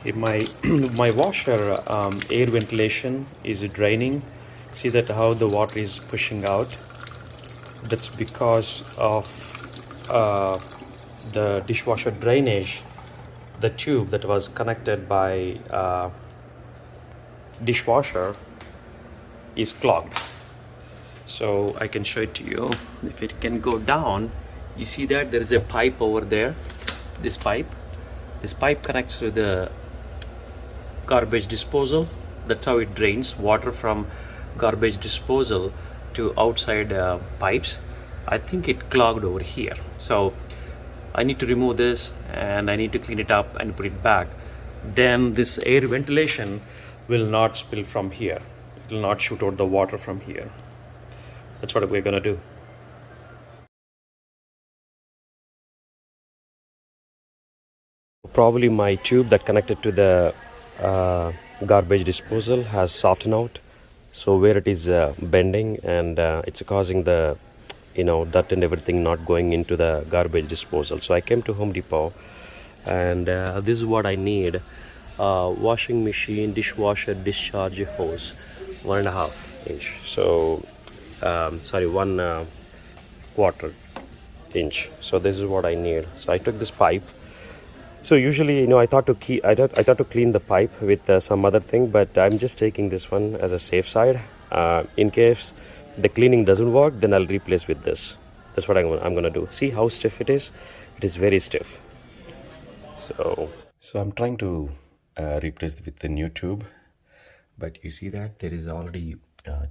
in my my washer air ventilation is draining. See that how the water is pushing out? That's because of the dishwasher drainage. The tube that was connected by dishwasher is clogged. So I can show it to you. If it can go down, you see that there is a pipe over there. This pipe connects to the garbage disposal. That's how it drains water from garbage disposal to outside pipes. I think it clogged over here, so I need to remove this and I need to clean it up and put it back. Then this air ventilation will not spill from here. It will not shoot out the water from here. That's what we're gonna do. Probably my tube that connected to the garbage disposal has softened out, so where it is bending, and it's causing the dirt and everything not going into the garbage disposal. So I came to Home Depot, and this is what I need: washing machine, dishwasher, discharge hose, 1.5 inch. So sorry, 1/4 inch. So this is what I need. So I took this pipe. So usually, I thought to clean the pipe with some other thing, but I'm just taking this one as a safe side. In case the cleaning doesn't work, then I'll replace with this. That's what I'm gonna do. See how stiff it is? It is very stiff. So I'm trying to replace with the new tube, but you see that there is already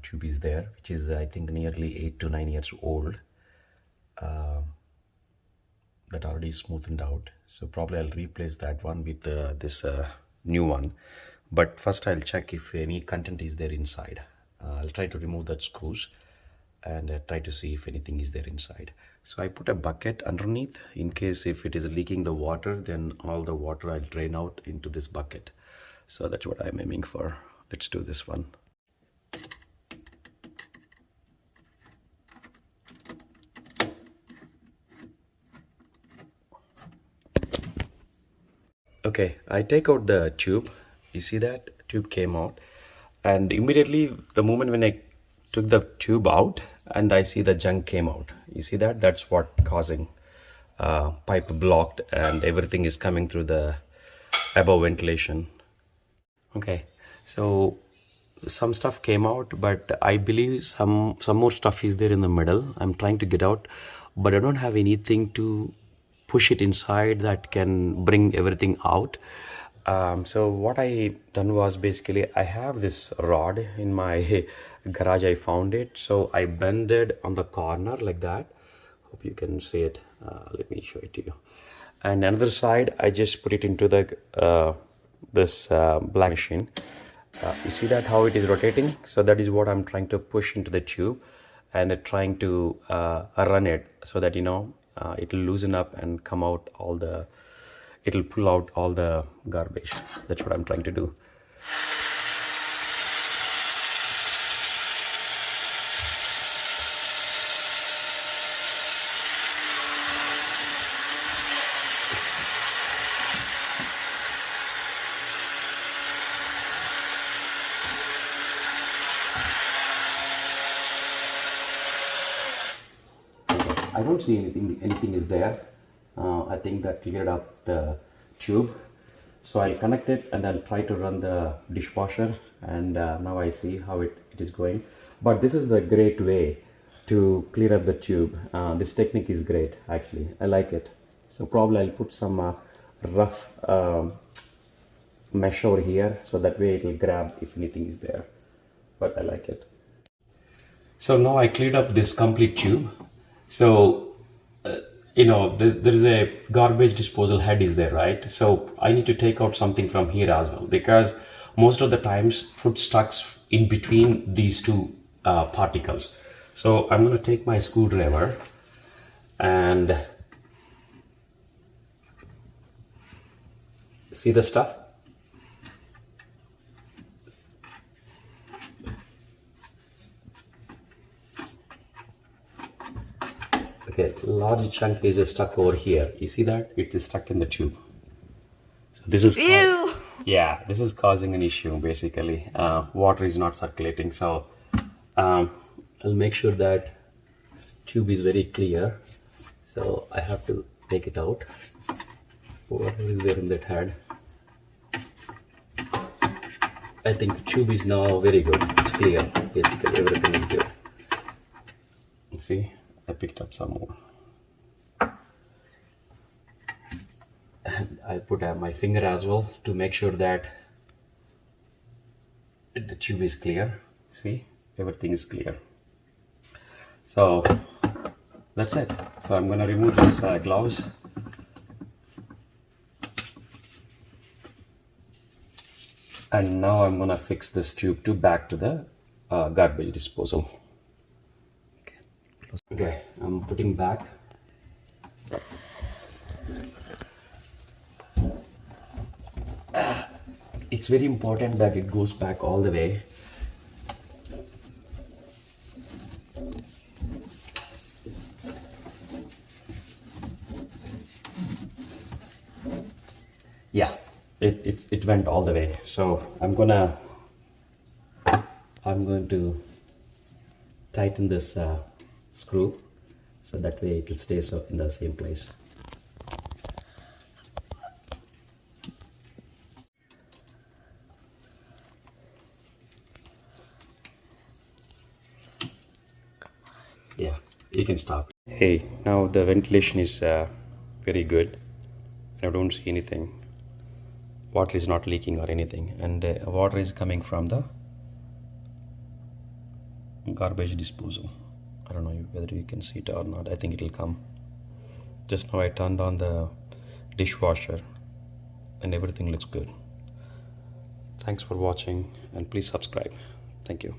tube is there, which is I think nearly 8 to 9 years old. That already smoothened out, so probably I'll replace that one with this new one. But first I'll check if any content is there inside. I'll try to remove that screws and try to see if anything is there inside. So I put a bucket underneath in case if it is leaking the water, then all the water I'll drain out into this bucket. So that's what I'm aiming for. Let's do this one. Okay, I take out the tube. You see that tube came out, and immediately the moment when I took the tube out and I see the junk came out. You see that? That's what causing pipe blocked and everything is coming through the above ventilation. Okay, so some stuff came out, but I believe some more stuff is there in the middle. I'm trying to get out, but I don't have anything to push it inside that can bring everything out. So what I done was basically I have this rod in my garage. I found it, so I bended on the corner like that. Hope you can see it. Let me show it to you. And another side I just put it into the this black machine. You see that how it is rotating? So that is what I'm trying to push into the tube and trying to run it so that it'll loosen up and come out it'll pull out all the garbage. That's what I'm trying to do. I don't see anything is there. I think that cleared up the tube. So I'll connect it and I'll try to run the dishwasher, and now I see how it is going. But this is the great way to clear up the tube. This technique is great, actually. I like it. So probably I'll put some rough mesh over here, so that way it will grab if anything is there. But I like it. So now I cleared up this complete tube. So there is a garbage disposal head is there, right? So I need to take out something from here as well, because most of the times food stucks in between these two particles. So I'm going to take my screwdriver and see the stuff. Okay, large chunk is stuck over here. You see that? It is stuck in the tube. So this is Ew! Yeah, this is causing an issue basically. Water is not circulating, so um, I'll make sure that tube is very clear. So I have to take it out. What is there in that head? I think tube is now very good. It's clear. Basically, everything is good. You see, I picked up some more. And I put my finger as well to make sure that the tube is clear. See, everything is clear. So that's it. So I'm gonna remove this gloves. And now I'm gonna fix this tube to back to the garbage disposal. Okay, I'm putting back. It's very important that it goes back all the way. Yeah, it went all the way. So I'm going to tighten this screw so that way it will stay in the same place. Yeah, you can stop. Hey, now the ventilation is very good. I don't see anything. Water is not leaking or anything, and water is coming from the garbage disposal. I don't know whether you can see it or not. I think it will come. Just now I turned on the dishwasher and everything looks good. Thanks for watching, and please subscribe. Thank you.